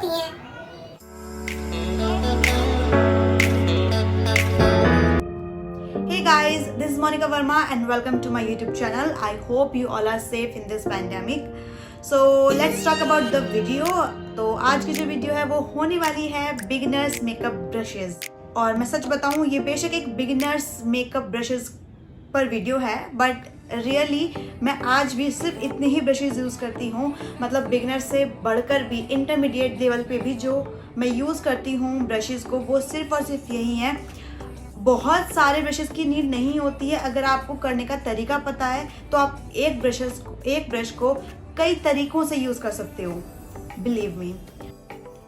होती हैं। Hey guys, this is Monica Verma and welcome to my YouTube channel. I hope you all are safe in this pandemic. So let's talk about the video. तो आज की जो video है वो होने वाली है बिगिनर्स मेकअप ब्रशेस। और मैं सच बताऊं, ये बेशक एक बिगिनर्स मेकअप ब्रशेस पर वीडियो है, बट रियली मैं आज भी सिर्फ इतने ही ब्रशेस यूज़ करती हूँ। मतलब बिगिनर से बढ़कर भी इंटरमीडिएट लेवल पे भी जो मैं यूज़ करती हूँ ब्रशेस को, वो सिर्फ और सिर्फ यही है। बहुत सारे ब्रशेस की नीड नहीं होती है। अगर आपको करने का तरीका पता है तो आप एक ब्रश को कई तरीकों से यूज़ कर सकते हो, बिलीव मी।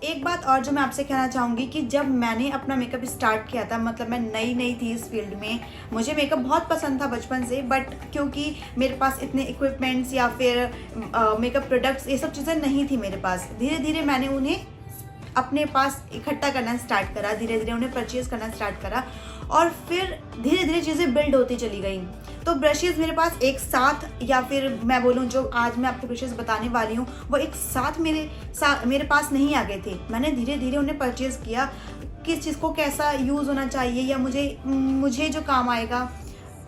एक बात और जो मैं आपसे कहना चाहूँगी कि जब मैंने अपना मेकअप स्टार्ट किया था, मतलब मैं नई थी इस फील्ड में, मुझे मेकअप बहुत पसंद था बचपन से, बट क्योंकि मेरे पास इतने इक्विपमेंट्स या फिर मेकअप प्रोडक्ट्स ये सब चीज़ें नहीं थी मेरे पास। धीरे धीरे मैंने उन्हें अपने पास इकट्ठा करना स्टार्ट करा, धीरे धीरे उन्हें परचेज करना स्टार्ट करा और फिर धीरे धीरे चीज़ें बिल्ड होती चली गई। तो ब्रशेज़ मेरे पास एक साथ, या फिर मैं बोलूँ जो आज मैं आपको ब्रशेज़ बताने वाली हूँ वो एक साथ मेरे पास नहीं आ गए थे। मैंने धीरे धीरे उन्हें परचेज़ किया, किस चीज़ को कैसा यूज़ होना चाहिए या मुझे जो काम आएगा,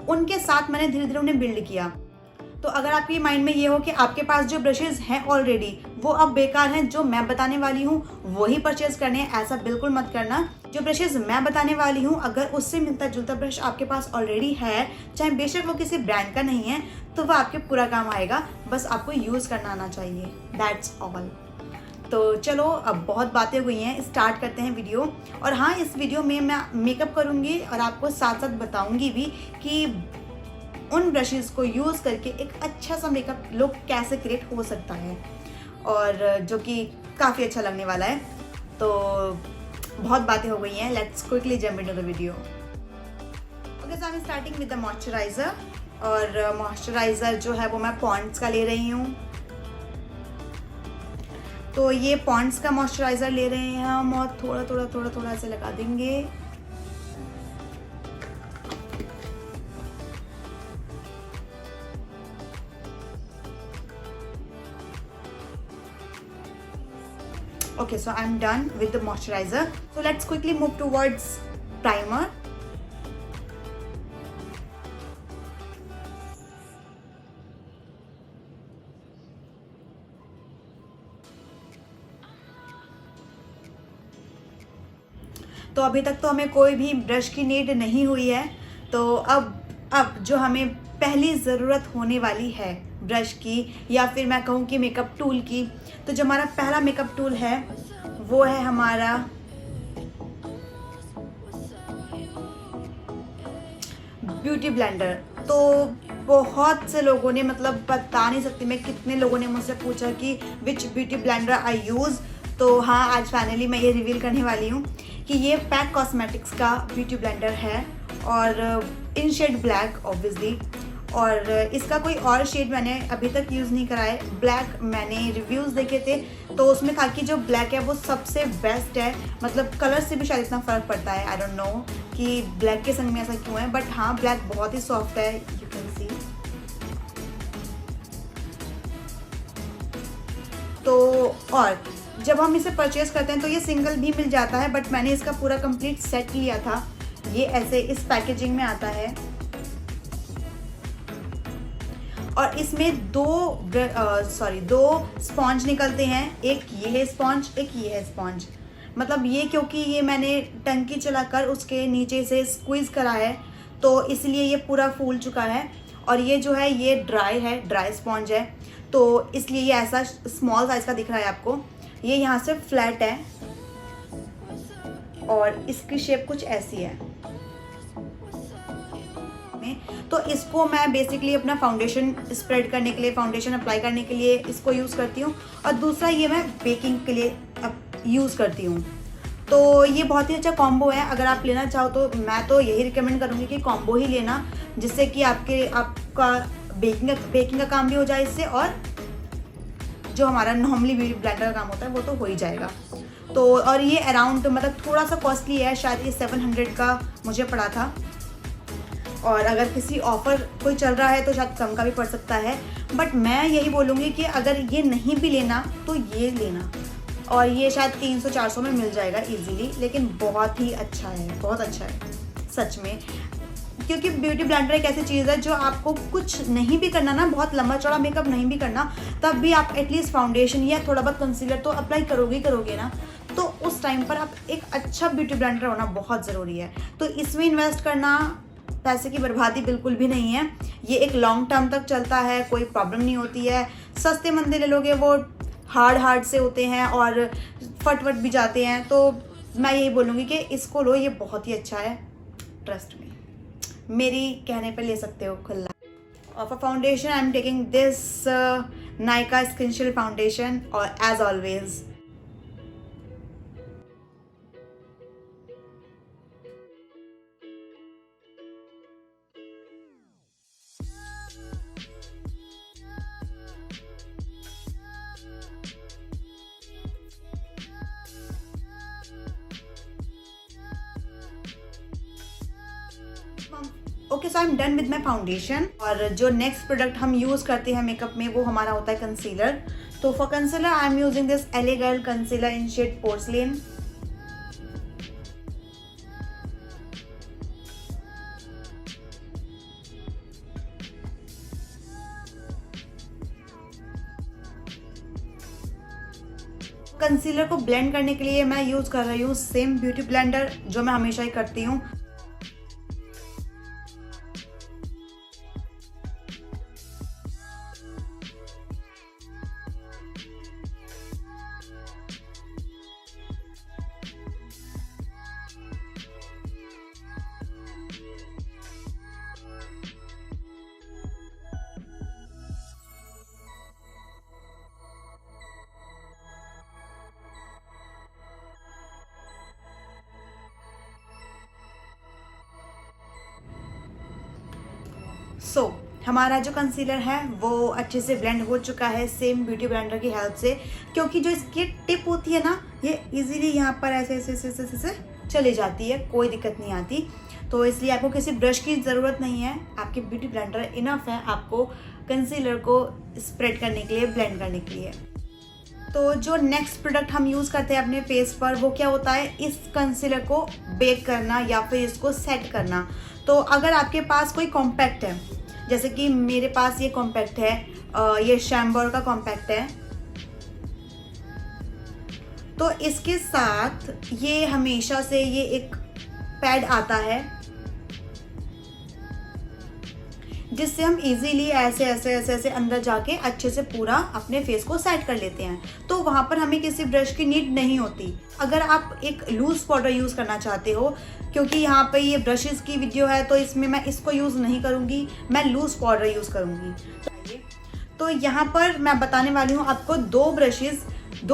उनके साथ मैंने धीरे धीरे उन्हें बिल्ड किया। तो अगर आपके माइंड में ये हो कि आपके पास जो ब्रशेज़ हैं ऑलरेडी वो अब बेकार हैं, जो मैं बताने वाली हूँ वही परचेज़ करने हैं, ऐसा बिल्कुल मत करना। जो ब्रशेज़ मैं बताने वाली हूँ, अगर उससे मिलता जुलता ब्रश आपके पास ऑलरेडी है, चाहे बेशक वो किसी ब्रांड का नहीं है, तो वो आपके पूरा काम आएगा। बस आपको यूज़ करना आना चाहिए, दैट्स ऑल। तो चलो, अब बहुत बातें हुई हैं, स्टार्ट करते हैं वीडियो। और हाँ, इस वीडियो में मैं मेकअप करूँगी और आपको साथ साथ बताऊँगी भी कि उन ब्रशेज़ को यूज़ करके एक अच्छा सा मेकअप लुक कैसे क्रिएट हो सकता है, और जो कि काफ़ी अच्छा लगने वाला है। तो बहुत बातें हो गई हैं, let's quickly jump into the video. Okay, so I am starting with the moisturiser. और मॉइस्चराइज़र जो है वो मैं पॉन्ड्स का ले रही हूँ। तो ये पॉन्ड्स का मॉइस्चराइज़र ले रहे हैं हम, और थोड़ा से लगा देंगे। Okay, so I'm done with the moisturizer. So let's quickly move towards primer. तो अभी तक तो हमें कोई भी ब्रश की नीड नहीं हुई है। तो अब जो हमें पहली ज़रूरत होने वाली है ब्रश की, या फिर मैं कहूँ कि मेकअप टूल की, तो जो हमारा पहला मेकअप टूल है वो है हमारा ब्यूटी ब्लेंडर। तो बहुत से लोगों ने, मतलब बता नहीं सकती मैं कितने लोगों ने मुझसे पूछा कि विच ब्यूटी ब्लेंडर आई यूज़। तो हाँ, आज फाइनली मैं ये रिवील करने वाली हूँ कि ये पैक कॉस्मेटिक्स का ब्यूटी ब्लेंडर है, और इन शेड ब्लैक ऑब्वियसली। और इसका कोई और शेड मैंने अभी तक यूज़ नहीं करा है। ब्लैक मैंने रिव्यूज़ देखे थे तो उसमें था कि जो ब्लैक है वो सबसे बेस्ट है, मतलब कलर से भी शायद इतना फ़र्क पड़ता है। आई डोंट नो कि ब्लैक के संग में ऐसा क्यों है, बट हाँ, ब्लैक बहुत ही सॉफ्ट है, यू कैन सी। तो और जब हम इसे परचेज़ करते हैं तो ये सिंगल भी मिल जाता है, बट मैंने इसका पूरा कंप्लीट सेट लिया था। ये ऐसे इस पैकेजिंग में आता है, और इसमें दो स्पॉन्ज निकलते हैं। एक ये है स्पॉन्ज, एक ये है स्पॉन्ज। मतलब ये क्योंकि ये मैंने टंकी चलाकर उसके नीचे से स्क्वीज़ करा है, तो इसलिए ये पूरा फूल चुका है। और ये जो है ये ड्राई स्पॉन्ज है, तो इसलिए ये ऐसा स्मॉल साइज़ का दिख रहा है आपको। ये यहाँ से फ्लैट है और इसकी शेप कुछ ऐसी है। तो इसको मैं बेसिकली अपना फाउंडेशन स्प्रेड करने के लिए, फाउंडेशन अप्लाई करने के लिए इसको यूज़ करती हूँ, और दूसरा ये मैं बेकिंग के लिए यूज़ करती हूँ। तो ये बहुत ही अच्छा कॉम्बो है। अगर आप लेना चाहो तो मैं तो यही रिकमेंड करूँगी कि कॉम्बो ही लेना, जिससे कि आपका बेकिंग का काम भी हो जाए इससे, और जो हमारा नॉर्मली ब्यूटी ब्लेंडर का काम होता है वो तो हो ही जाएगा। तो और ये अराउंड, मतलब थोड़ा सा कॉस्टली है, शायद ये 700 का मुझे पड़ा था, और अगर किसी ऑफ़र कोई चल रहा है तो शायद कम का भी पड़ सकता है। बट मैं यही बोलूँगी कि अगर ये नहीं भी लेना तो ये लेना, और ये शायद 300-400 में मिल जाएगा इजीली, लेकिन बहुत ही अच्छा है, बहुत अच्छा है सच में। क्योंकि ब्यूटी ब्लेंडर एक ऐसी चीज़ है जो आपको कुछ नहीं भी करना ना, बहुत लंबा चौड़ा मेकअप नहीं भी करना, तब भी आप एटलीस्ट फाउंडेशन या थोड़ा बहुत कंसीलर तो अप्लाई करोगे ना, तो उस टाइम पर आप एक अच्छा ब्यूटी ब्लेंडर होना बहुत ज़रूरी है। तो इसमें इन्वेस्ट करना पैसे की बर्बादी बिल्कुल भी नहीं है। ये एक लॉन्ग टर्म तक चलता है, कोई प्रॉब्लम नहीं होती है। सस्ते मंदे ले लोगे वो हार्ड से होते हैं और फट भी जाते हैं। तो मैं यही बोलूँगी कि इसको लो, ये बहुत ही अच्छा है, ट्रस्ट में, मेरी कहने पे ले सकते हो खुला। और for foundation I am taking this Nykaa skin shield foundation, और as always okay, so I am done with my foundation. और जो नेक्स्ट प्रोडक्ट हम यूज़ करते हैं मेकअप में वो हमारा होता है कंसीलर। तो for concealer I am using this LA Girl concealer in shade porcelain. Concealer को ब्लेंड करने के लिए मैं यूज़ कर रही हूँ सेम ब्यूटी ब्लेंडर जो मैं हमेशा ही करती हूँ। हमारा जो कंसीलर है वो अच्छे से ब्लेंड हो चुका है सेम ब्यूटी ब्लेंडर की हेल्प से, क्योंकि जो इसकी टिप होती है ना, ये इजीली यहाँ पर ऐसे ऐसे ऐसे ऐसे ऐसे चली जाती है, कोई दिक्कत नहीं आती। तो इसलिए आपको किसी ब्रश की ज़रूरत नहीं है, आपकी ब्यूटी ब्लेंडर इनफ है आपको कंसीलर को स्प्रेड करने के लिए, ब्लेंड करने के लिए। तो जो नेक्स्ट प्रोडक्ट हम यूज़ करते हैं अपने फेस पर वो क्या होता है, इस कंसीलर को बेक करना या फिर इसको सेट करना। तो अगर आपके पास कोई कॉम्पैक्ट है, जैसे कि मेरे पास ये कॉम्पैक्ट है, ये शैम्बोर का कॉम्पैक्ट है, तो इसके साथ ये हमेशा से ये एक पैड आता है जिससे हम इजीली ऐसे ऐसे ऐसे ऐसे अंदर जाके अच्छे से पूरा अपने फेस को सेट कर लेते हैं। तो वहाँ पर हमें किसी ब्रश की नीड नहीं होती। अगर आप एक लूज पाउडर यूज़ करना चाहते हो, क्योंकि यहाँ पे ये ब्रशेस की वीडियो है तो इसमें मैं इसको यूज़ नहीं करूँगी, मैं लूज पाउडर यूज़ करूँगी। तो यहाँ पर मैं बताने वाली हूँ आपको दो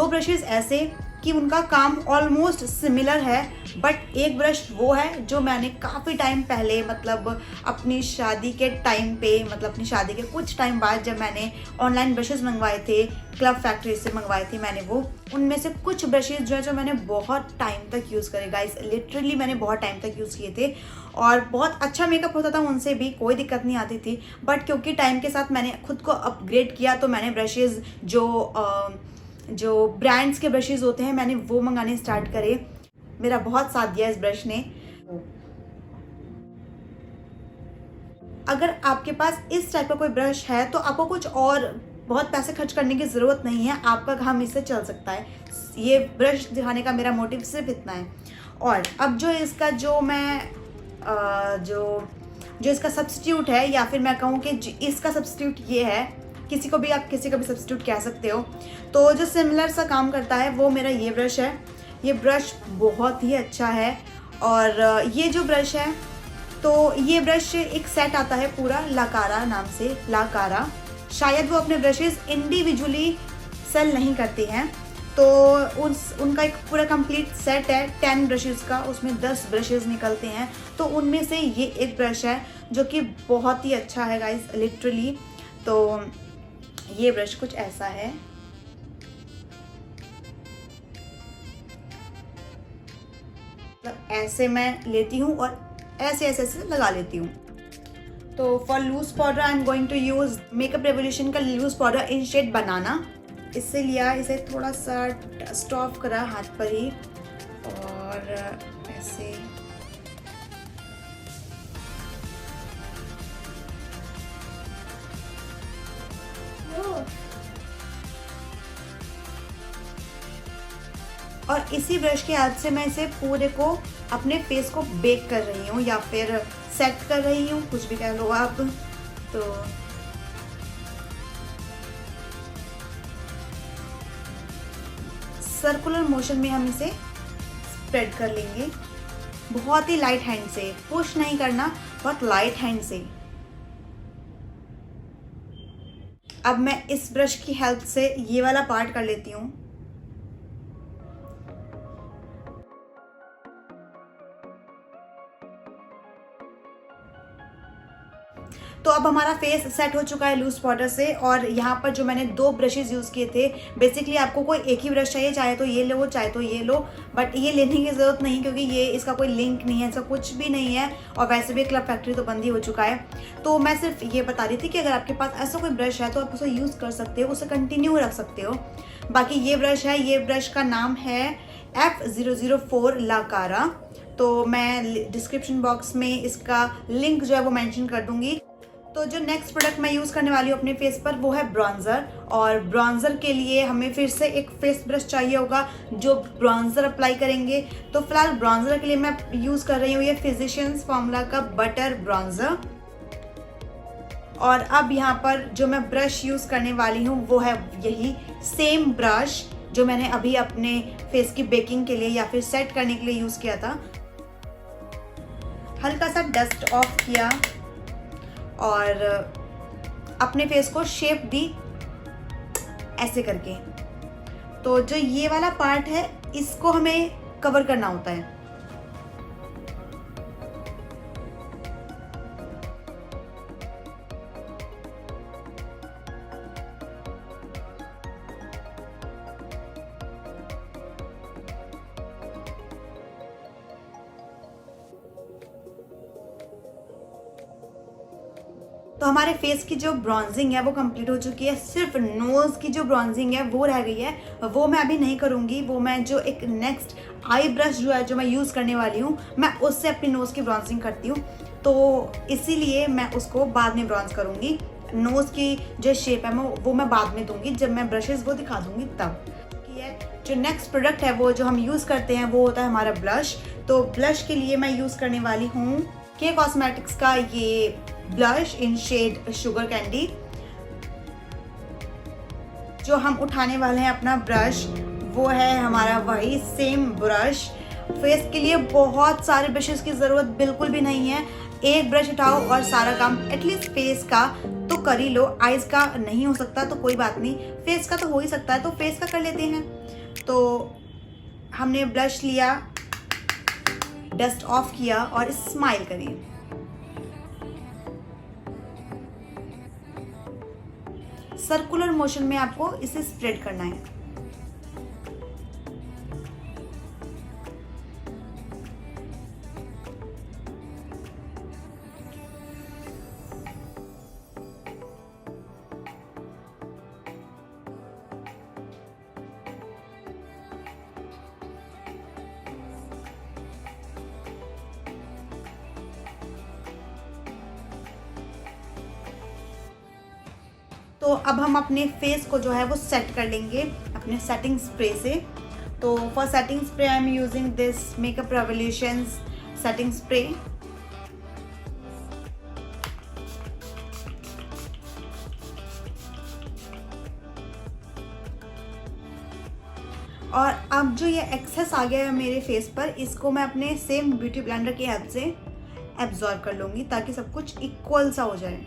ब्रशेस ऐसे कि उनका काम ऑलमोस्ट सिमिलर है, बट एक ब्रश वो है जो मैंने काफ़ी टाइम पहले, मतलब अपनी शादी के टाइम पे, मतलब अपनी शादी के कुछ टाइम बाद जब मैंने ऑनलाइन ब्रशेस मंगवाए थे, क्लब फैक्ट्री से मंगवाए थे मैंने वो, उनमें से कुछ ब्रशेस जो है जो मैंने बहुत टाइम तक यूज़ करे गाइस, लिटरली मैंने बहुत टाइम तक यूज़ किए थे और बहुत अच्छा मेकअप होता था उनसे भी, कोई दिक्कत नहीं आती थी। बट क्योंकि टाइम के साथ मैंने खुद को अपग्रेड किया तो मैंने ब्रशेज़ जो ब्रांड्स के ब्रशेज़ होते हैं मैंने वो मंगाने स्टार्ट करे। मेरा बहुत साथ दिया इस ब्रश ने। अगर आपके पास इस टाइप का कोई ब्रश है तो आपको कुछ और बहुत पैसे खर्च करने की ज़रूरत नहीं है, आपका काम इससे चल सकता है। ये ब्रश दिखाने का मेरा मोटिव सिर्फ इतना है। और अब जो इसका जो मैं जो इसका सब्स्टिट्यूट है, या फिर मैं कहूँ कि इसका सब्स्टिट्यूट ये है, किसी को भी सब्स्टिट्यूट कह सकते हो, तो जो सिमिलर सा काम करता है वो मेरा ये ब्रश है। ये ब्रश बहुत ही अच्छा है। और ये जो ब्रश है, तो ये ब्रश एक सेट आता है पूरा लाकारा नाम से, लाकारा। शायद वो अपने ब्रशेस इंडिविजुअली सेल नहीं करते हैं, तो उनका एक पूरा कंप्लीट सेट है 10 ब्रशेस का, उसमें 10 ब्रशेस निकलते हैं। तो उनमें से ये एक ब्रश है जो कि बहुत ही अच्छा है गाइस, लिटरली। तो ये ब्रश कुछ ऐसा है, ऐसे मैं लेती हूँ और ऐसे ऐसे ऐसे लगा लेती हूँ। तो for loose powder I am going to use makeup revolution का loose powder in shade banana. इससे लिया, इसे थोड़ा सा स्टॉफ करा हाथ पर ही और ऐसे और इसी ब्रश की हेल्प से मैं इसे पूरे को अपने फेस को बेक कर रही हूँ या फिर सेट कर रही हूँ, कुछ भी कह लो आप। तो सर्कुलर मोशन में हम इसे स्प्रेड कर लेंगे, बहुत ही लाइट हैंड से, पुश नहीं करना, बहुत लाइट हैंड से। अब मैं इस ब्रश की हेल्प से ये वाला पार्ट कर लेती हूँ। तो अब हमारा फेस सेट हो चुका है लूज पाउडर से। और यहाँ पर जो मैंने 2 ब्रशेज यूज़ किए थे, बेसिकली आपको कोई एक ही ब्रश चाहिए, चाहे तो ये लो चाहे तो ये लो, बट ये लेने की ज़रूरत नहीं क्योंकि ये इसका कोई लिंक नहीं है, इसका कुछ भी नहीं है। और वैसे भी क्लब फैक्ट्री तो बंद ही हो चुका है। तो मैं सिर्फ ये बता रही थी कि अगर आपके पास ऐसा कोई ब्रश है तो आप उसे यूज़ कर सकते हो, उसे कंटिन्यू रख सकते हो। बाकी ये ब्रश है, ये ब्रश का नाम है F004 लाकारा। तो मैं डिस्क्रिप्शन बॉक्स में इसका लिंक जो है वो मेंशन कर दूंगी। तो जो नेक्स्ट प्रोडक्ट मैं यूज़ करने वाली हूँ अपने फेस पर वो है ब्रॉन्ज़र। और ब्रॉन्ज़र के लिए हमें फिर से एक फेस ब्रश चाहिए होगा जो ब्रॉन्ज़र अप्लाई करेंगे। तो फिलहाल ब्रॉन्ज़र के लिए मैं यूज़ कर रही हूँ ये फिजिशियंस फॉर्मूला का बटर ब्रॉन्ज़र। और अब यहाँ पर जो मैं ब्रश यूज़ करने वाली हूँ वो है यही सेम ब्रश जो मैंने अभी अपने फेस की बेकिंग के लिए या फिर सेट करने के लिए यूज़ किया था। हल्का सा डस्ट ऑफ किया और अपने फेस को शेप दी ऐसे करके। तो जो ये वाला पार्ट है इसको हमें कवर करना होता है। तो हमारे फेस की जो ब्रॉन्जिंग है वो कंप्लीट हो चुकी है। सिर्फ नोज़ की जो ब्रॉन्जिंग है वो रह गई है, वो मैं अभी नहीं करूँगी। वो मैं जो एक नेक्स्ट आई ब्रश जो है जो मैं यूज़ करने वाली हूँ, मैं उससे अपनी नोज़ की ब्रॉन्जिंग करती हूँ। तो इसीलिए मैं उसको बाद में ब्रॉन्ज करूँगी। नोज़ की जो शेप है वो मैं बाद में दूँगी, जब मैं ब्रशेज़ वो दिखा दूँगी तब। जो नेक्स्ट प्रोडक्ट है वो जो हम यूज़ करते हैं वो होता है हमारा ब्लश। तो ब्लश के लिए मैं यूज़ करने वाली हूँ के कॉस्मेटिक्स का ये blush in shade sugar candy. जो हम उठाने वाले हैं अपना ब्रश वो है हमारा वही सेम ब्रश। फेस के लिए बहुत सारे ब्रशेस की ज़रूरत बिल्कुल भी नहीं है, एक ब्रश उठाओ और सारा काम एटलीस्ट फेस का तो कर ही लो। आईज का नहीं हो सकता तो कोई बात नहीं, फेस का तो हो ही सकता है, तो फेस का कर लेते हैं। तो हमने ब्लश लिया, डस्ट ऑफ किया और स्माइल करिए। सर्कुलर मोशन में आपको इसे स्प्रेड करना है। तो अब हम अपने फेस को जो है वो सेट कर लेंगे अपने सेटिंग स्प्रे से। तो for setting spray I am using this makeup revolutions setting spray. और अब जो ये एक्सेस आ गया है मेरे फेस पर, इसको मैं अपने सेम ब्यूटी ब्लेंडर की हेल्प से एब्जॉर्ब कर लूँगी ताकि सब कुछ इक्वल सा हो जाए।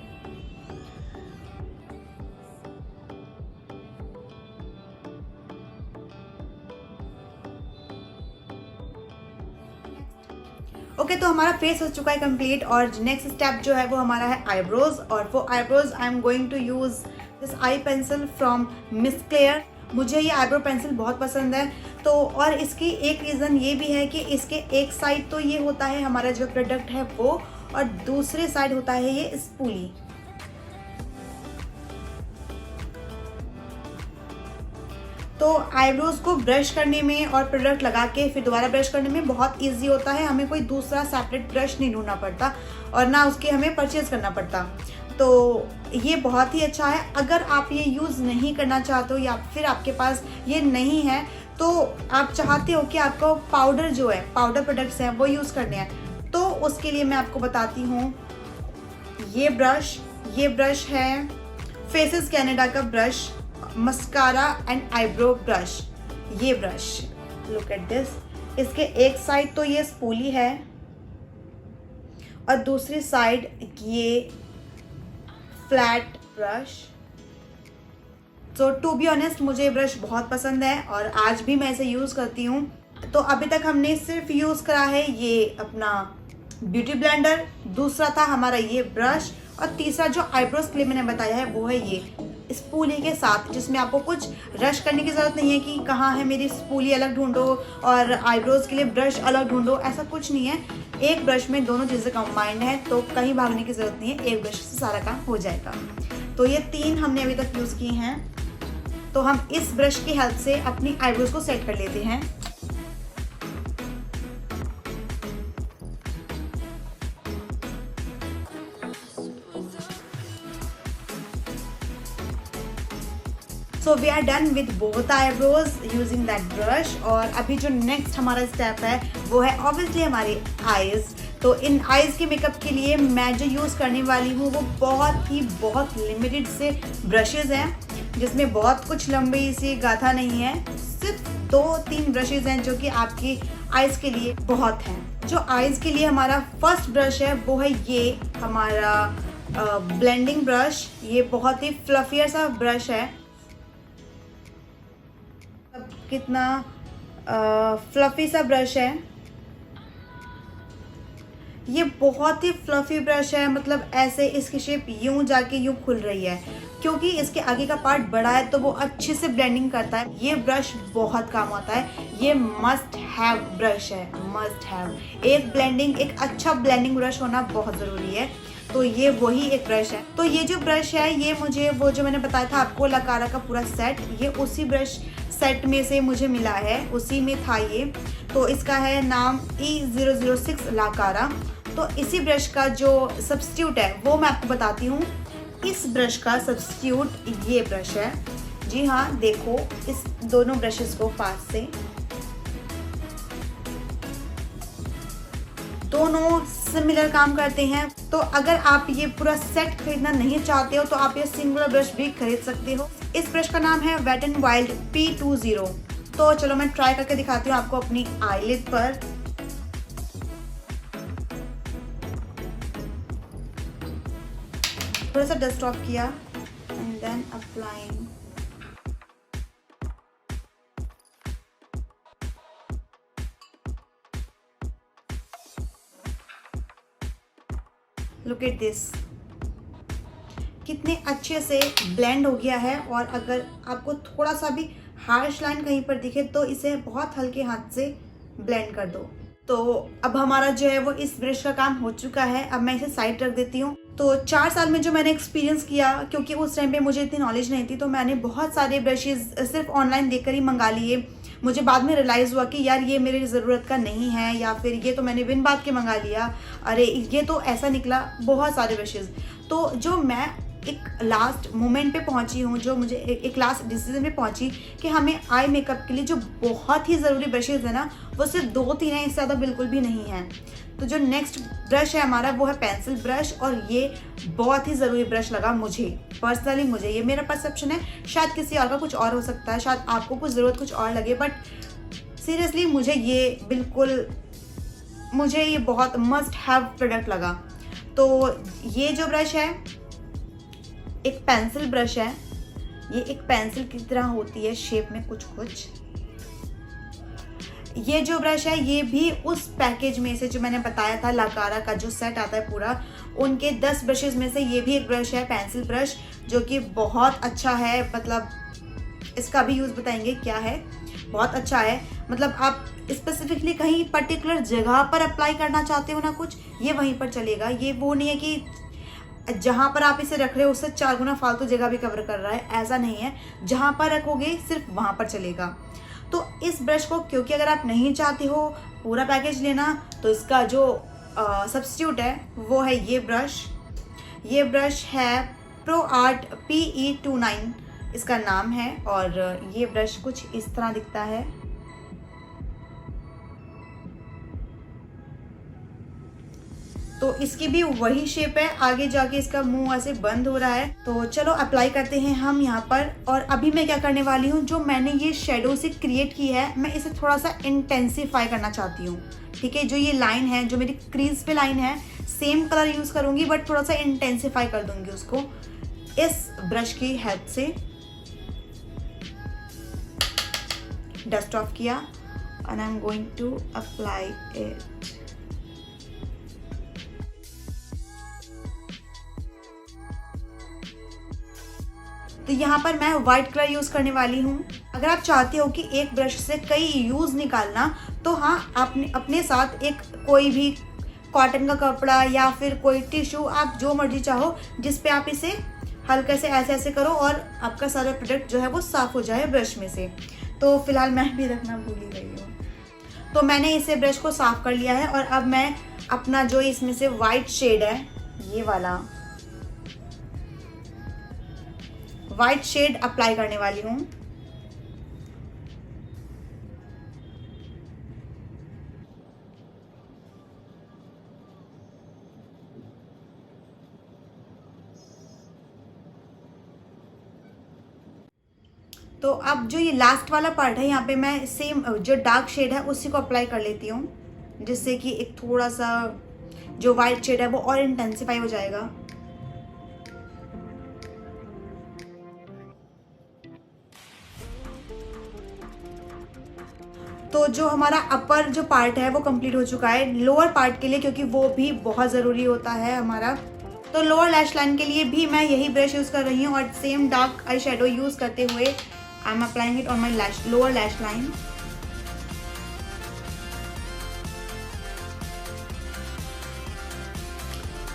ओके, तो हमारा फेस हो चुका है कंप्लीट और नेक्स्ट स्टेप जो है वो हमारा है आईब्रोज। और वो eyebrows I am going to use this eye pencil from Miss Claire. मुझे ये आईब्रो पेंसिल बहुत पसंद है। तो और इसकी एक रीज़न ये भी है कि इसके एक साइड तो ये होता है हमारा जो प्रोडक्ट है वो, और दूसरे साइड होता है ये स्पूली। तो आईब्रोज को ब्रश करने में और प्रोडक्ट लगा के फिर दोबारा ब्रश करने में बहुत इजी होता है, हमें कोई दूसरा सेपरेट ब्रश नहीं ढूंढना पड़ता और ना उसके हमें परचेज करना पड़ता। तो ये बहुत ही अच्छा है। अगर आप ये यूज़ नहीं करना चाहते हो या फिर आपके पास ये नहीं है, तो आप चाहते हो कि आपको पाउडर जो है, पाउडर प्रोडक्ट्स हैं वो यूज़ करने हैं, तो उसके लिए मैं आपको बताती हूँ ये ब्रश है फेसेस कैनेडा का brush, mascara and eyebrow brush. ये ब्रश लुक एट दिस, इसके एक साइड तो ये स्पूली है और दूसरी साइड ये फ्लैट ब्रश। तो टू बी ऑनेस्ट मुझे ये ब्रश बहुत पसंद है और आज भी मैं इसे यूज़ करती हूँ। तो अभी तक हमने सिर्फ यूज़ करा है ये अपना ब्यूटी ब्लेंडर, दूसरा था हमारा ये ब्रश और तीसरा जो आईब्रोज के लिए मैंने बताया है वो है ये स्पूली के साथ, जिसमें आपको कुछ रश करने की ज़रूरत नहीं है कि कहाँ है मेरी स्पूली अलग ढूंढो और आईब्रोज के लिए ब्रश अलग ढूंढो, ऐसा कुछ नहीं है। एक ब्रश में दोनों चीज़ें कंबाइंड है, तो कहीं भागने की ज़रूरत नहीं है, एक ब्रश से सारा काम हो जाएगा। तो ये 3 हमने अभी तक यूज़ किए हैं। तो हम इस ब्रश की हेल्प से अपनी आईब्रोज को सेट कर लेते हैं। So we are done with both eyebrows using that brush. और अभी जो नेक्स्ट हमारा स्टेप है वो है ऑब्वियसली हमारी आईज। तो इन आईज के मेकअप के लिए मैं जो यूज़ करने वाली हूँ वो बहुत लिमिटेड से ब्रशेज़ हैं, जिसमें बहुत कुछ लंबी सी गाथा नहीं है, सिर्फ 2-3 ब्रशेज़ हैं जो कि आपकी आईज के लिए बहुत हैं। जो आईज के लिए हमारा फर्स्ट ब्रश है वो है ये हमारा ब्लेंडिंग ब्रश। ये बहुत ही फ्लफियर सा ब्रश है, कितना फ्लफी सा ब्रश है। ये बहुत ही फ्लफी ब्रश है, मतलब ऐसे इसकी शेप यूं जाके यूं खुल रही है, क्योंकि इसके आगे का पार्ट बड़ा है तो वो अच्छे से ब्लेंडिंग करता है। ये ब्रश बहुत काम आता है, ये मस्ट हैव ब्रश है, मस्ट हैव। एक अच्छा ब्लेंडिंग ब्रश होना बहुत ज़रूरी है, तो ये वही एक ब्रश है। तो ये जो ब्रश है ये मुझे वो जो मैंने बताया था आपको लकारा का पूरा सेट, ये उसी ब्रश सेट में से मुझे मिला है, उसी में था ये। तो इसका है नाम E006 लाकारा। तो इसी ब्रश का जो सब्स्टिट्यूट है वो मैं आपको बताती हूँ। इस ब्रश का सब्स्टिट्यूट ये ब्रश है। जी हाँ, देखो इस दोनों ब्रशेस को पास से, दोनों सिमिलर काम करते हैं। तो अगर आप ये पूरा सेट खरीदना नहीं चाहते हो तो आप ये सिंगल ब्रश भी खरीद सकते हो। इस ब्रश का नाम है वेट एंड वाइल्ड P20। तो चलो मैं ट्राई करके दिखाती हूँ आपको अपनी आईलिड पर। थोड़ा सा डस्ट ऑफ किया and then applying. Look at this, कितने अच्छे से ब्लेंड हो गया है। और अगर आपको थोड़ा सा भी हार्श लाइन कहीं पर दिखे तो इसे बहुत हल्के हाथ से ब्लेंड कर दो। तो अब हमारा जो है वो इस ब्रश का काम हो चुका है। अब मैं इसे साइड रख देती हूँ। तो 4 साल में जो मैंने एक्सपीरियंस किया, क्योंकि उस टाइम पे मुझे इतनी नॉलेज नहीं थी, तो मैंने बहुत सारे ब्रशेज़ सिर्फ ऑनलाइन देखकर ही मंगा लिए। मुझे बाद में रियलाइज़ हुआ कि यार ये मेरी ज़रूरत का नहीं है, या फिर ये तो मैंने बिन बात के मंगा लिया, अरे ये तो ऐसा निकला। बहुत सारे ब्रशेज़। तो जो मैं एक लास्ट मोमेंट पे पहुंची हूँ, जो मुझे एक लास्ट डिसीजन पे पहुंची कि हमें आई मेकअप के लिए जो बहुत ही ज़रूरी ब्रशेज़ है ना, वो सिर्फ 2-3 हैं, इससे ज़्यादा बिल्कुल भी नहीं है। तो जो नेक्स्ट ब्रश है हमारा वो है पेंसिल ब्रश, और ये बहुत ही ज़रूरी ब्रश लगा मुझे पर्सनली। मुझे ये मेरा परसेप्शन है, शायद किसी और का कुछ और हो सकता है, शायद आपको कुछ ज़रूरत कुछ और लगे, बट सीरियसली मुझे ये बहुत मस्ट हैव प्रोडक्ट लगा। तो ये जो ब्रश है एक पेंसिल ब्रश है। ये एक पेंसिल की तरह होती है शेप में कुछ। ये जो ब्रश है ये भी उस पैकेज में से जो मैंने बताया था लाकारा का जो सेट आता है पूरा, उनके 10 ब्रशेज में से ये भी एक ब्रश है, पेंसिल ब्रश, जो कि बहुत अच्छा है। मतलब इसका भी यूज़ बताएंगे क्या है, बहुत अच्छा है। मतलब आप स्पेसिफिकली कहीं पर्टिकुलर जगह पर अप्लाई करना चाहते हो ना कुछ, ये वहीं पर चलेगा। ये वो नहीं है कि जहाँ पर आप इसे रख रहे हो उससे 4 गुना फालतू जगह भी कवर कर रहा है, ऐसा नहीं है। जहाँ पर रखोगे सिर्फ वहाँ पर चलेगा। तो इस ब्रश को, क्योंकि अगर आप नहीं चाहते हो पूरा पैकेज लेना, तो इसका जो सब्स्टिट्यूट है वो है ये ब्रश। ये ब्रश है प्रो आर्ट PE29 इसका नाम है, और ये ब्रश कुछ इस तरह दिखता है। तो इसकी भी वही शेप है, आगे जाके इसका मुंह ऐसे बंद हो रहा है। तो चलो अप्लाई करते हैं हम यहाँ पर। और अभी मैं क्या करने वाली हूँ, जो मैंने ये शेडो से क्रिएट की है, मैं इसे थोड़ा सा इंटेंसिफाई करना चाहती हूँ। ठीक है, जो ये लाइन है, जो मेरी क्रीज पे लाइन है, सेम कलर यूज़ करूँगी बट थोड़ा सा इंटेंसिफाई कर दूँगी उसको इस ब्रश की हेल्प से। डस्ट ऑफ किया and I'm going to apply it. तो यहाँ पर मैं व्हाइट कलर यूज़ करने वाली हूँ। अगर आप चाहते हो कि एक ब्रश से कई यूज़ निकालना, तो हाँ, आपने अपने साथ एक कोई भी कॉटन का कपड़ा या फिर कोई टिश्यू, आप जो मर्जी चाहो, जिस पे आप इसे हल्के से ऐसे ऐसे करो और आपका सारा प्रोडक्ट जो है वो साफ़ हो जाए ब्रश में से। तो फिलहाल मैं भी रखना भूल ही गई हूँ। तो मैंने इसे ब्रश को साफ़ कर लिया है, और अब मैं अपना जो इसमें से वाइट शेड है, ये वाला वाइट शेड अप्लाई करने वाली हूँ। तो अब जो ये लास्ट वाला पार्ट है, यहाँ पे मैं सेम जो डार्क शेड है उसी को अप्लाई कर लेती हूँ, जिससे कि एक थोड़ा सा जो वाइट शेड है वो और इंटेंसिफाई हो जाएगा। तो जो हमारा अपर जो पार्ट है वो कंप्लीट हो चुका है। लोअर पार्ट के लिए, क्योंकि वो भी बहुत ज़रूरी होता है हमारा, तो लोअर लैश लाइन के लिए भी मैं यही ब्रश यूज़ कर रही हूँ, और same dark eye shadow use करते हुए I am applying it on my lower lash line.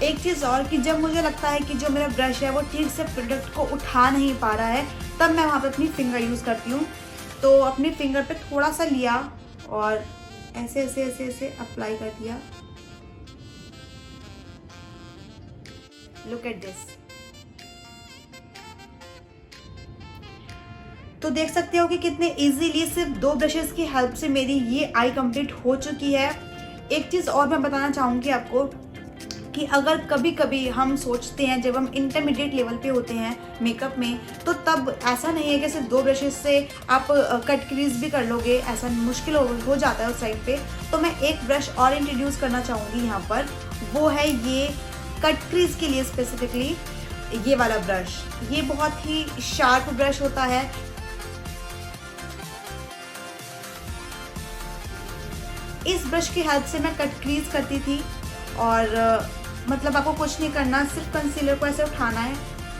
एक चीज़ और, कि जब मुझे लगता है कि जो मेरा ब्रश है वो ठीक से प्रोडक्ट को उठा नहीं पा रहा है, तब मैं वहाँ पे अपनी फिंगर यूज़ करती हूँ। तो अपनी फिंगर पे थोड़ा सा लिया और ऐसे ऐसे ऐसे ऐसे अप्लाई कर दिया। Look at this. तो देख सकते हो कि कितने इजीली सिर्फ 2 ब्रशेस की हेल्प से मेरी ये आई कंप्लीट हो चुकी है। एक चीज़ और मैं बताना चाहूँगी आपको, कि अगर कभी कभी हम सोचते हैं, जब हम इंटरमीडिएट लेवल पे होते हैं मेकअप में, तो तब ऐसा नहीं है कि सिर्फ 2 ब्रशेस से आप कट क्रीज भी कर लोगे, ऐसा मुश्किल हो जाता है उस साइड पे। तो मैं एक ब्रश और इंट्रोड्यूस करना चाहूँगी यहाँ पर, वो है ये कट क्रीज के लिए स्पेसिफिकली ये वाला ब्रश। ये बहुत ही शार्प ब्रश होता है। इस ब्रश की हेल्प से मैं कट क्रीज करती थी, और मतलब आपको कुछ नहीं करना, सिर्फ कंसीलर को ऐसे उठाना है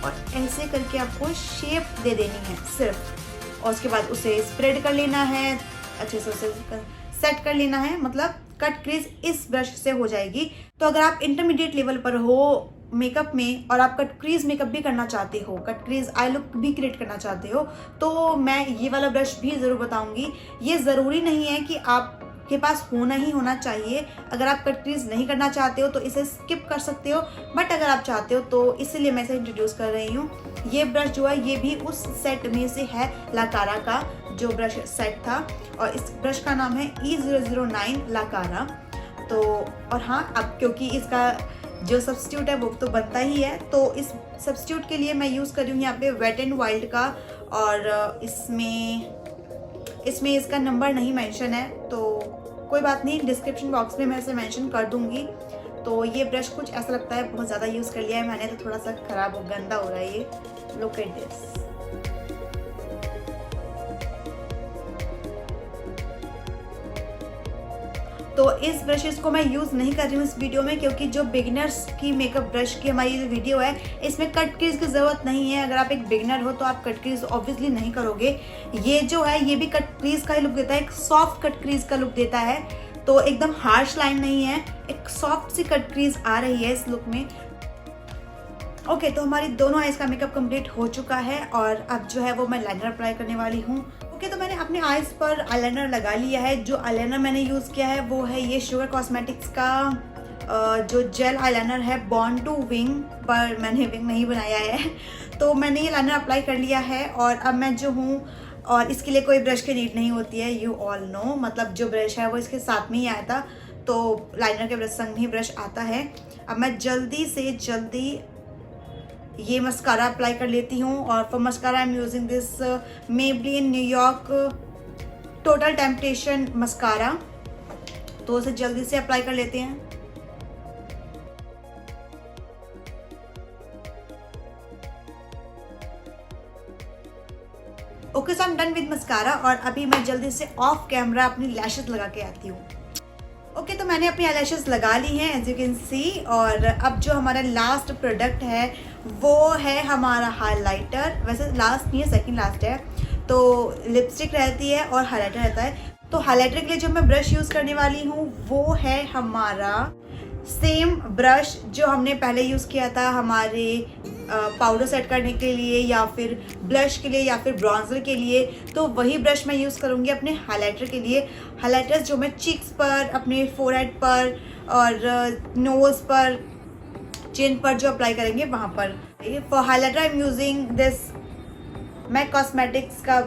और ऐसे करके आपको शेप दे देनी है सिर्फ, और उसके बाद उसे स्प्रेड कर लेना है, अच्छे से उसे सेट कर लेना है। मतलब कट क्रीज इस ब्रश से हो जाएगी। तो अगर आप इंटरमीडिएट लेवल पर हो मेकअप में और आप कट क्रीज मेकअप भी करना चाहते हो, कट क्रीज आई लुक भी क्रिएट करना चाहते हो, तो मैं ये वाला ब्रश भी ज़रूर बताऊंगी। ये ज़रूरी नहीं है कि आप के पास होना ही होना चाहिए। अगर आप कट क्रीज नहीं करना चाहते हो तो इसे स्किप कर सकते हो, बट अगर आप चाहते हो तो इसलिए मैं इसे इंट्रोड्यूस कर रही हूँ। ये ब्रश जो है ये भी उस सेट में से है, लाकारा का जो ब्रश सेट था, और इस ब्रश का नाम है E009 लाकारा। तो और हाँ, अब क्योंकि इसका जो सब्स्टिट्यूट है वो तो बनता ही है, तो इस सब्स्टिट्यूट के लिए मैं यूज़ कर रही हूँ यहाँ पे वेट एंड वाइल्ड का, और इसमें इसका नंबर नहीं मेंशन है, तो कोई बात नहीं, डिस्क्रिप्शन बॉक्स में मैं इसे मेंशन कर दूंगी। तो ये ब्रश कुछ ऐसा लगता है बहुत ज़्यादा यूज़ कर लिया है मैंने, तो थोड़ा सा ख़राब गंदा हो रहा है ये। Look at this. तो इस ब्रशेस को मैं यूज़ नहीं कर रही हूँ इस वीडियो में, क्योंकि जो बिगिनर्स की मेकअप ब्रश की हमारी जो वीडियो है, इसमें कट क्रीज की ज़रूरत नहीं है। अगर आप एक बिगिनर हो तो आप कट क्रीज ऑब्वियसली नहीं करोगे। ये जो है ये भी कट क्रीज का ही लुक देता है, एक सॉफ्ट कट क्रीज का लुक देता है। तो एकदम हार्श लाइन नहीं है, एक सॉफ्ट सी कट क्रीज आ रही है इस लुक में। ओके, तो हमारी दोनों आइज़ का मेकअप कंप्लीट हो चुका है और अब जो है वो मैं लाइनर अप्लाई करने वाली हूँ। ओके, तो मैंने अपने आइज़ पर आईलाइनर लगा लिया है। जो आईलाइनर मैंने यूज़ किया है वो है ये शुगर कॉस्मेटिक्स का जो जेल आईलाइनर है बॉर्न टू विंग, पर मैंने विंग नहीं बनाया है। तो मैंने ये लाइनर अप्लाई कर लिया है और अब मैं जो हूँ, और इसके लिए कोई ब्रश की नीड नहीं होती है, यू ऑल नो। मतलब जो ब्रश है वो इसके साथ में ही आया था, तो लाइनर के ब्रश संग ही ब्रश आता है। अब मैं जल्दी से जल्दी ये मस्कारा अप्लाई कर लेती हूँ। और for mascara I am using this Maybelline New York total temptation mascara. तो उसे जल्दी से अप्लाई कर लेते हैं। Okay, so I am done with mascara और अभी मैं जल्दी से ऑफ कैमरा अपनी लैशेस लगा के आती हूँ। ओके, तो मैंने अपनी आईलैशेस लगा ली हैं एज यू कैन सी। और अब जो हमारा लास्ट प्रोडक्ट है वो है हमारा हाइलाइटर। वैसे लास्ट नहीं है, सेकंड लास्ट है। तो लिपस्टिक रहती है और हाइलाइटर रहता है। तो हाइलाइटर के लिए जो मैं ब्रश यूज़ करने वाली हूँ वो है हमारा सेम ब्रश जो हमने पहले यूज़ किया था हमारे पाउडर सेट करने के लिए या फिर ब्लश के लिए या फिर ब्रॉन्जर के लिए। तो वही ब्रश मैं यूज़ करूँगी अपने हाइलाइटर के लिए। हाइलाइटर्स जो मैं चीक्स पर, अपने फोरहेड पर और नोज़ पर, चिन पर जो अप्लाई करेंगे वहाँ पर। For highlighter I am using this MAC cosmetics का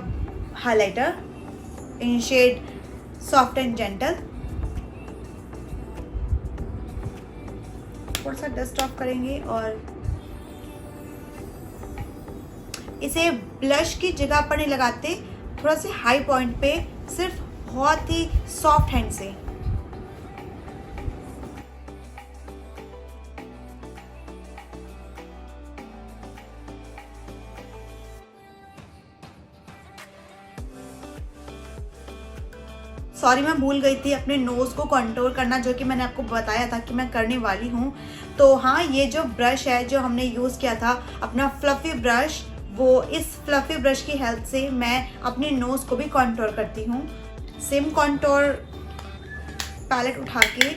highlighter in shade soft and gentle. थोड़ा सा डस्ट ऑफ करेंगे और इसे ब्लश की जगह पर नहीं लगाते, थोड़ा से हाई पॉइंट पे, सिर्फ बहुत ही सॉफ्ट हैंड से। सॉरी, मैं भूल गई थी अपने नोज़ को कंटूर करना, जो कि मैंने आपको बताया था कि मैं करने वाली हूँ। तो हाँ, ये जो ब्रश है जो हमने यूज़ किया था अपना फ्लफी ब्रश, वो इस फ्लफी ब्रश की हेल्प से मैं अपने नोज़ को भी कंटूर करती हूँ। सेम कंटूर पैलेट उठा के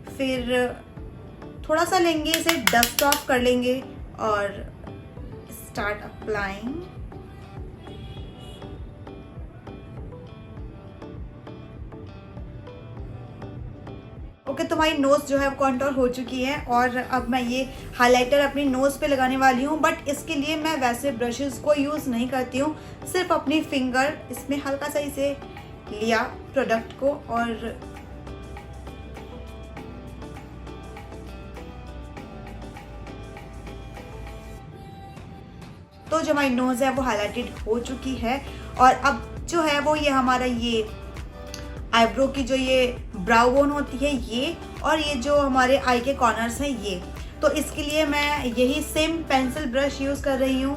फिर थोड़ा सा लेंगे, इसे डस्ट ऑफ कर लेंगे और स्टार्ट अप्लाइंग। ओके, तो हमारी नोज़ जो है वो कंटूर हो चुकी है और अब मैं ये हाइलाइटर अपनी नोज़ पे लगाने वाली हूँ। बट इसके लिए मैं वैसे ब्रशेस को यूज़ नहीं करती हूँ, सिर्फ अपनी फिंगर इसमें हल्का सा इसे लिया प्रोडक्ट को और तो जो हमारी नोज़ है वो हाइलाइटेड हो चुकी है। और अब जो है वो ये हमारा ये आईब्रो की जो ये ब्राउ बोन होती है ये, और ये जो हमारे आई के कॉर्नर्स हैं ये, तो इसके लिए मैं यही सेम पेंसिल ब्रश यूज़ कर रही हूँ।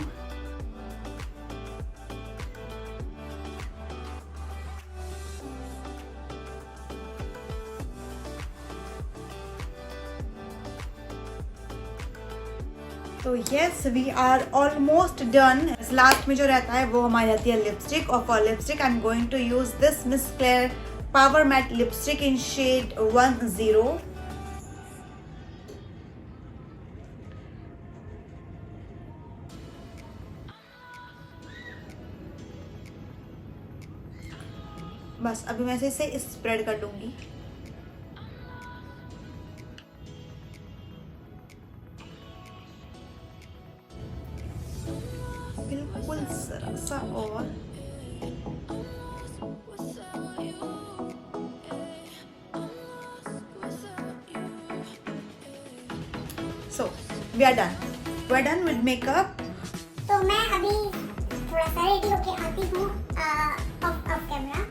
तो yes, we are almost done. Last में जो रहता है वो हमारी रहती है लिपस्टिक, और for lipstick I am going to use this Miss Claire power matte lipstick in shade 10। बस अभी मैं इसे स्प्रेड कर दूंगी। बिल्कुल जरा सा और so we are done with makeup. तो मैं अभी थोड़ा सा रेडी होके आती हूँ off camera.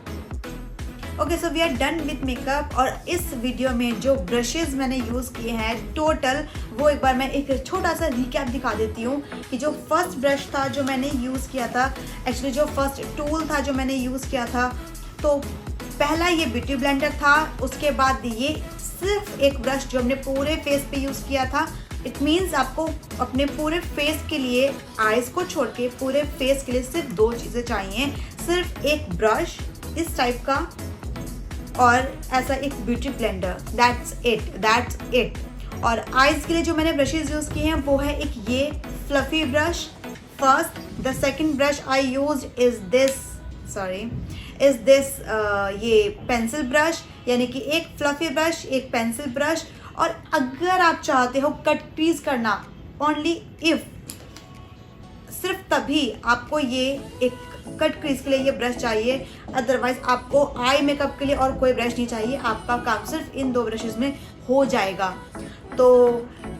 Okay, so we are done with makeup. और इस वीडियो में जो ब्रशेस मैंने यूज़ किए हैं टोटल, वो एक बार मैं एक छोटा सा रिकैप दिखा देती हूँ कि जो फर्स्ट ब्रश था जो मैंने यूज़ किया था, एक्चुअली जो फर्स्ट टूल था जो मैंने यूज़ किया था, तो पहला ये ब्यूटी ब्लेंडर था। उसके बाद ये सिर्फ एक ब्रश जो हमने पूरे फेस पे यूज़ किया था। इट मीन्स आपको अपने पूरे फेस के लिए, आइज़ को छोड़ के पूरे फेस के लिए सिर्फ 2 चीज़ें चाहिए, सिर्फ एक ब्रश इस टाइप का और ऐसा एक ब्यूटी ब्लेंडर। That's it. और आईज के लिए जो मैंने ब्रशेज यूज़ किए हैं वो है एक ये fluffy brush first. The second brush I used is this ये पेंसिल ब्रश, यानी कि एक फ्लफी ब्रश, एक पेंसिल ब्रश। और अगर आप चाहते हो कट क्रीज करना, ओनली इफ, सिर्फ तभी आपको ये एक कट क्रीज के लिए ये ब्रश चाहिए, अदरवाइज आपको आई मेकअप के लिए और कोई ब्रश नहीं चाहिए। आपका काम सिर्फ इन 2 ब्रशेज में हो जाएगा। तो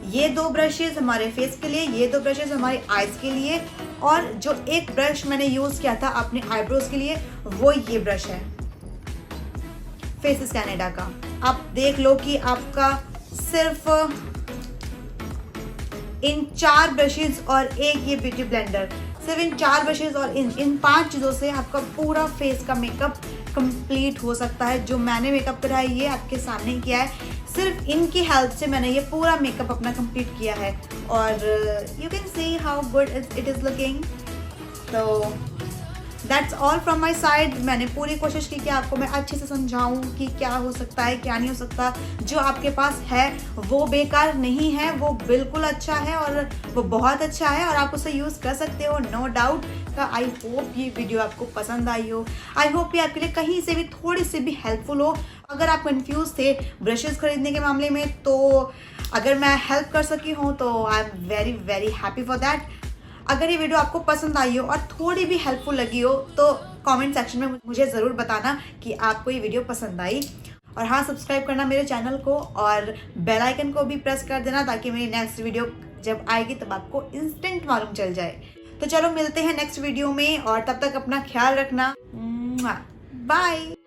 ये 2 ब्रशेज हमारे फेस के लिए, ये 2 ब्रशेज हमारे आईज के लिए, और जो एक ब्रश मैंने यूज़ किया था अपने आईब्रोज के लिए वो ये ब्रश है फेसेस कनाडा का। आप देख लो कि आपका सिर्फ इन 4 ब्रशेज और एक ये ब्यूटी ब्लेंडर, सिर्फ इन 4 ब्रशेज और इन 5 चीज़ों से आपका पूरा फेस का मेकअप कंप्लीट हो सकता है। जो मैंने मेकअप करा है ये आपके सामने ही किया है, सिर्फ इनकी हेल्प से मैंने ये पूरा मेकअप अपना कंप्लीट किया है। और you can see how good it is looking. तो that's all from my side. मैंने पूरी कोशिश की कि आपको मैं अच्छे से समझाऊं कि क्या हो सकता है क्या नहीं हो सकता। जो आपके पास है वो बेकार नहीं है, वो बिल्कुल अच्छा है और वो बहुत अच्छा है और आप उसे यूज़ कर सकते हो, नो डाउट। आई होप ये वीडियो आपको पसंद आई हो। आई होप ये आपके लिए कहीं से भी थोड़ी सी भी हेल्पफुल हो। अगर आप कंफ्यूज थे ब्रशेज़ खरीदने के मामले में, तो अगर मैं हेल्प कर सकी हूँ तो I am very very happy for that. अगर ये वीडियो आपको पसंद आई हो और थोड़ी भी हेल्पफुल लगी हो तो कमेंट सेक्शन में मुझे ज़रूर बताना कि आपको ये वीडियो पसंद आई। और हाँ, सब्सक्राइब करना मेरे चैनल को और बेल आइकन को भी प्रेस कर देना ताकि मेरी नेक्स्ट वीडियो जब आएगी तब आपको इंस्टेंट मालूम चल जाए। तो चलो मिलते हैं नेक्स्ट वीडियो में, और तब तक अपना ख्याल रखना। बाय।